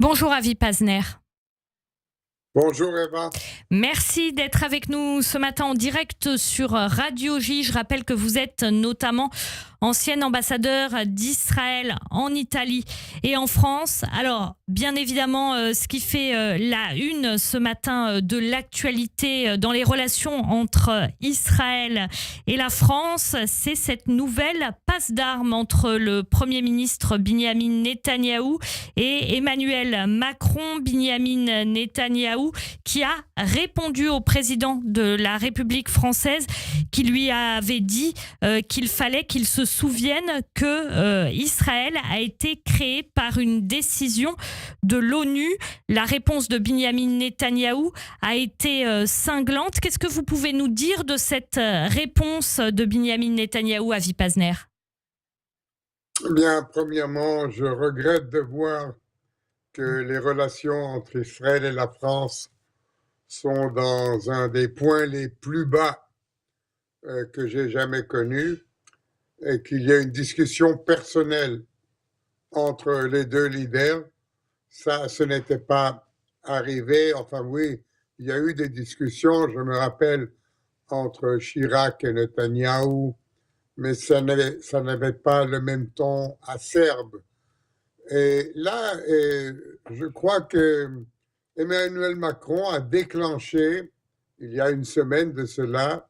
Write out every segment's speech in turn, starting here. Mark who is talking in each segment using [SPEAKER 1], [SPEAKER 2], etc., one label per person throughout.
[SPEAKER 1] Bonjour Avi Pazner.
[SPEAKER 2] Bonjour Eva.
[SPEAKER 1] Merci d'être avec nous ce matin en direct sur Radio J. Je rappelle que vous êtes notamment ancien ambassadeur d'Israël en Italie et en France. Alors, bien évidemment, ce qui fait la une ce matin de l'actualité dans les relations entre Israël et la France, c'est cette nouvelle passe d'armes entre le Premier ministre Binyamin Netanyahou et Emmanuel Macron. Binyamin Netanyahou qui a répondu au président de la République française qui lui avait dit qu'il fallait qu'il se souvienne que Israël a été créé par une décision de l'ONU. La réponse de Binyamin Netanyahou a été cinglante. Qu'est-ce que vous pouvez nous dire de cette réponse de Binyamin Netanyahou, Avi Pazner?
[SPEAKER 2] Bien, premièrement, je regrette de voir que les relations entre Israël et la France sont dans un des points les plus bas que j'ai jamais connus et qu'il y a une discussion personnelle entre les deux leaders. Ça, ce n'était pas arrivé. Enfin oui, il y a eu des discussions, je me rappelle, entre Chirac et Netanyahou, mais ça n'avait pas le même ton acerbe. Et là, je crois que Emmanuel Macron a déclenché, il y a une semaine de cela,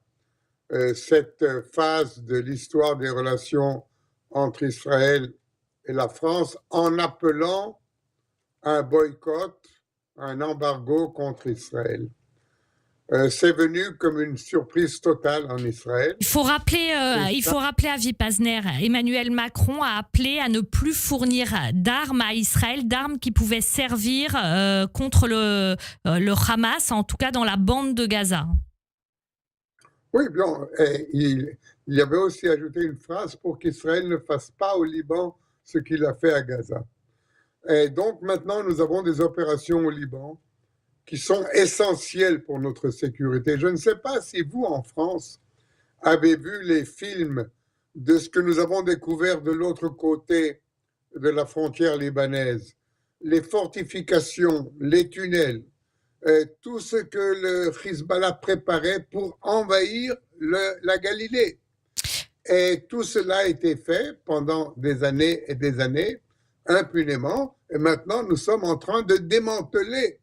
[SPEAKER 2] cette phase de l'histoire des relations entre Israël et la France en appelant un boycott, un embargo contre Israël. C'est venu comme une surprise totale en Israël.
[SPEAKER 1] Il faut rappeler Avi Pazner, Emmanuel Macron a appelé à ne plus fournir d'armes à Israël, d'armes qui pouvaient servir contre le Hamas, en tout cas dans la bande de Gaza.
[SPEAKER 2] Oui, bien, il y avait aussi ajouté une phrase pour qu'Israël ne fasse pas au Liban ce qu'il a fait à Gaza. Et donc maintenant, nous avons des opérations au Liban qui sont essentielles pour notre sécurité. Je ne sais pas si vous, en France, avez vu les films de ce que nous avons découvert de l'autre côté de la frontière libanaise. Les fortifications, les tunnels, tout ce que le Hezbollah préparait pour envahir la Galilée. Et tout cela a été fait pendant des années et des années, impunément, et maintenant nous sommes en train de démanteler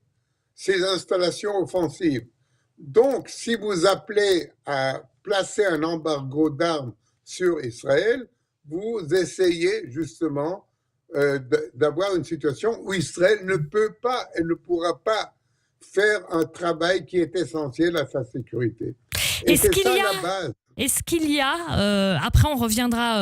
[SPEAKER 2] ces installations offensives. Donc, si vous appelez à placer un embargo d'armes sur Israël, vous essayez justement d'avoir une situation où Israël ne peut pas et ne pourra pas faire un travail qui est essentiel à sa sécurité. Et c'est ça la base.
[SPEAKER 1] Est-ce qu'il y a, après on reviendra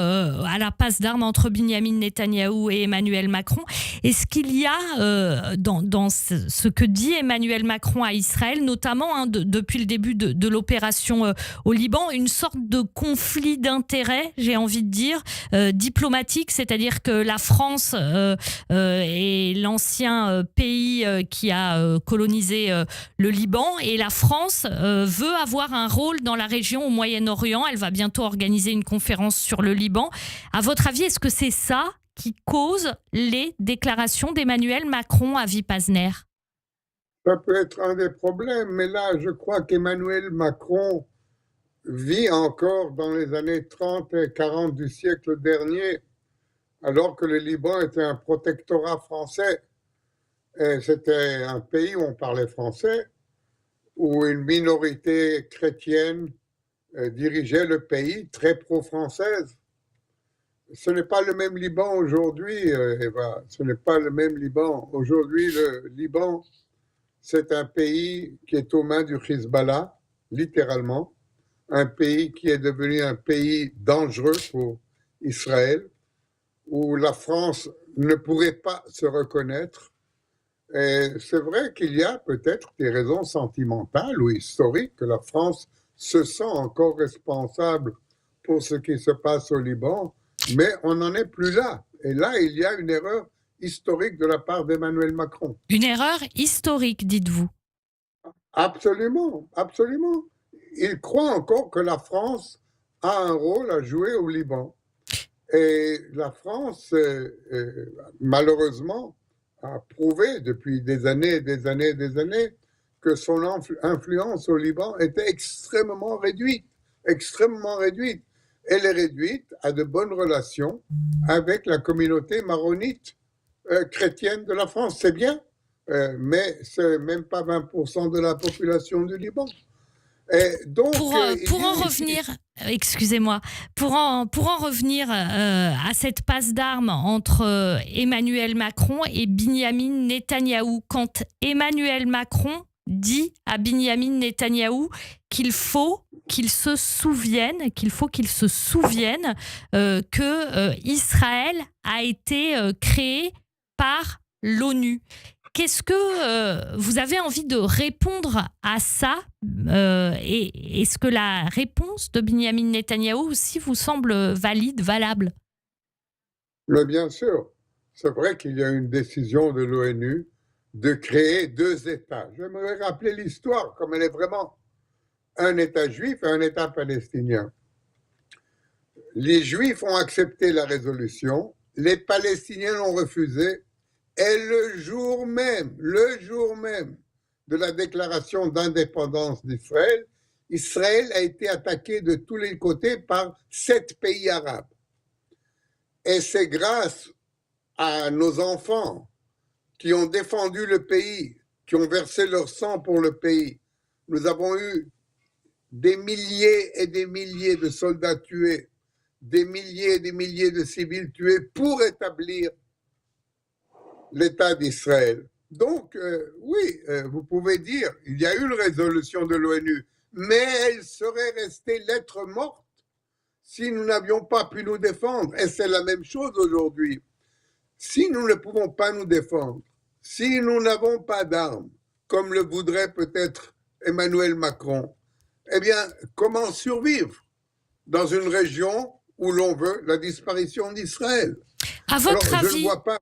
[SPEAKER 1] à la passe d'armes entre Binyamin Netanyahou et Emmanuel Macron, est-ce qu'il y a dans ce que dit Emmanuel Macron à Israël, notamment depuis le début de l'opération au Liban, une sorte de conflit d'intérêts, j'ai envie de dire, diplomatique, c'est-à-dire que la France est l'ancien pays qui a colonisé le Liban et la France veut avoir un rôle dans la région au Moyen-Orient. Elle va bientôt organiser une conférence sur le Liban. À votre avis, est-ce que c'est ça qui cause les déclarations d'Emmanuel Macron, Avi Pazner?
[SPEAKER 2] Ça peut être un des problèmes, mais là, je crois qu'Emmanuel Macron vit encore dans les années 30 et 40 du siècle dernier, alors que le Liban était un protectorat français. Et c'était un pays où on parlait français, où une minorité chrétienne dirigeait le pays, très pro-française. Ce n'est pas le même Liban aujourd'hui, Eva. Ce n'est pas le même Liban. Aujourd'hui, le Liban, c'est un pays qui est aux mains du Hezbollah, littéralement. Un pays qui est devenu un pays dangereux pour Israël, où la France ne pourrait pas se reconnaître. Et c'est vrai qu'il y a peut-être des raisons sentimentales ou historiques que la France se sent encore responsable pour ce qui se passe au Liban, mais on n'en est plus là. Et là, il y a une erreur historique de la part d'Emmanuel Macron.
[SPEAKER 1] Une erreur historique, dites-vous?
[SPEAKER 2] Absolument, absolument. Il croit encore que la France a un rôle à jouer au Liban. Et la France, malheureusement, a prouvé depuis des années, des années, des années que son influence au Liban était extrêmement réduite, extrêmement réduite. Elle est réduite à de bonnes relations avec la communauté maronite chrétienne de la France. C'est bien, mais c'est même pas 20% de la population du Liban. Et donc,
[SPEAKER 1] pour en revenir, excusez-moi, pour en revenir à cette passe d'armes entre Emmanuel Macron et Binyamin Netanyahou, quand Emmanuel Macron dit à Binyamin Netanyahou qu'il faut qu'il se souvienne que Israël a été créé par l'ONU. Qu'est-ce que vous avez envie de répondre à ça et est-ce que la réponse de Binyamin Netanyahou aussi vous semble valable?
[SPEAKER 2] Mais bien sûr, c'est vrai qu'il y a une décision de l'ONU de créer 2 États. J'aimerais rappeler l'histoire comme elle est vraiment, un État juif et un État palestinien. Les Juifs ont accepté la résolution, les Palestiniens l'ont refusée, et le jour même de la déclaration d'indépendance d'Israël, Israël a été attaqué de tous les côtés par 7 pays arabes. Et c'est grâce à nos enfants qui ont défendu le pays, qui ont versé leur sang pour le pays. Nous avons eu des milliers et des milliers de soldats tués, des milliers et des milliers de civils tués pour établir l'État d'Israël. Donc, oui, vous pouvez dire, il y a eu une résolution de l'ONU, mais elle serait restée lettre morte si nous n'avions pas pu nous défendre. Et c'est la même chose aujourd'hui. Si nous ne pouvons pas nous défendre, si nous n'avons pas d'armes, comme le voudrait peut-être Emmanuel Macron, eh bien, comment survivre dans une région où l'on veut la disparition d'Israël?
[SPEAKER 1] À votre
[SPEAKER 2] Alors,
[SPEAKER 1] avis,
[SPEAKER 2] je ne vois pas...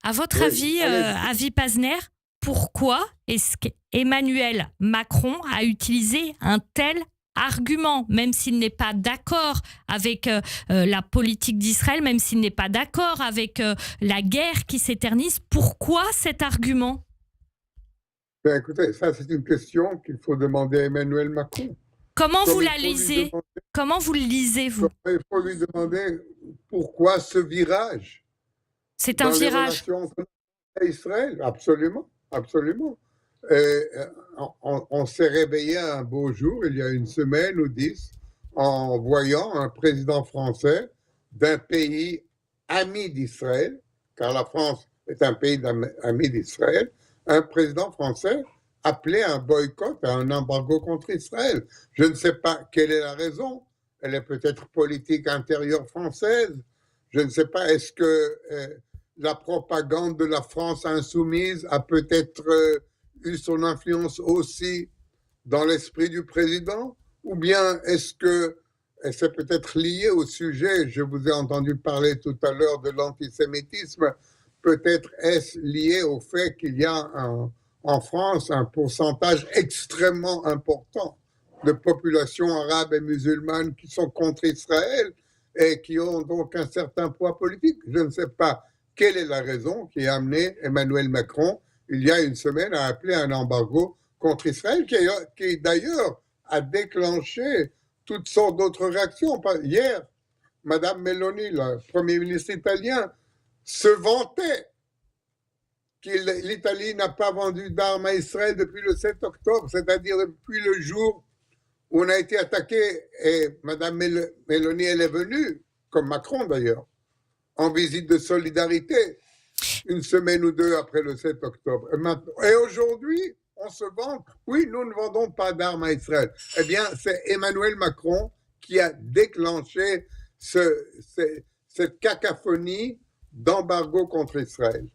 [SPEAKER 1] À votre avis, Avi Pazner, pourquoi est-ce qu'Emmanuel Macron a utilisé un tel argument, même s'il n'est pas d'accord avec la politique d'Israël, même s'il n'est pas d'accord avec la guerre qui s'éternise? Pourquoi cet argument?
[SPEAKER 2] Ben écoutez, ça c'est une question qu'il faut demander à Emmanuel Macron.
[SPEAKER 1] Comment vous la lisez? Comment vous le lisez, vous?
[SPEAKER 2] Il faut lui demander pourquoi ce virage.
[SPEAKER 1] C'est un virage.
[SPEAKER 2] Dans les relations entre Israël, absolument, absolument. Et on s'est réveillé un beau jour, il y a une semaine ou 10, en voyant un président français d'un pays ami d'Israël, car la France est un pays ami d'Israël, un président français appeler à un boycott, à un embargo contre Israël. Je ne sais pas quelle est la raison. Elle est peut-être politique intérieure française. Je ne sais pas, est-ce que la propagande de la France insoumise a peut-être eu son influence aussi dans l'esprit du président? Ou bien est-ce que c'est peut-être lié au sujet, je vous ai entendu parler tout à l'heure de l'antisémitisme, peut-être est-ce lié au fait qu'il y a en France un pourcentage extrêmement important de populations arabes et musulmanes qui sont contre Israël et qui ont donc un certain poids politique? Je ne sais pas quelle est la raison qui a amené Emmanuel Macron, il y a une semaine, à appeler un embargo contre Israël, qui d'ailleurs a déclenché toutes sortes d'autres réactions. Hier, Madame Meloni, le Premier ministre italien, se vantait que l'Italie n'a pas vendu d'armes à Israël depuis le 7 octobre, c'est-à-dire depuis le jour où on a été attaqué. Et Madame Meloni, elle est venue, comme Macron d'ailleurs, en visite de solidarité, une semaine ou deux après le 7 octobre. Et aujourd'hui, on se vante, oui, nous ne vendons pas d'armes à Israël. Eh bien, c'est Emmanuel Macron qui a déclenché cette cacophonie d'embargo contre Israël.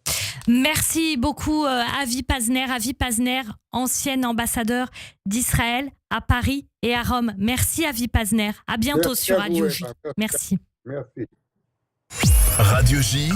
[SPEAKER 1] Merci beaucoup, Avi Pazner. Avi Pazner, ancien ambassadeur d'Israël à Paris et à Rome. Merci, Avi Pazner. À bientôt sur Radio J. Merci.
[SPEAKER 2] Merci.
[SPEAKER 3] Radio J.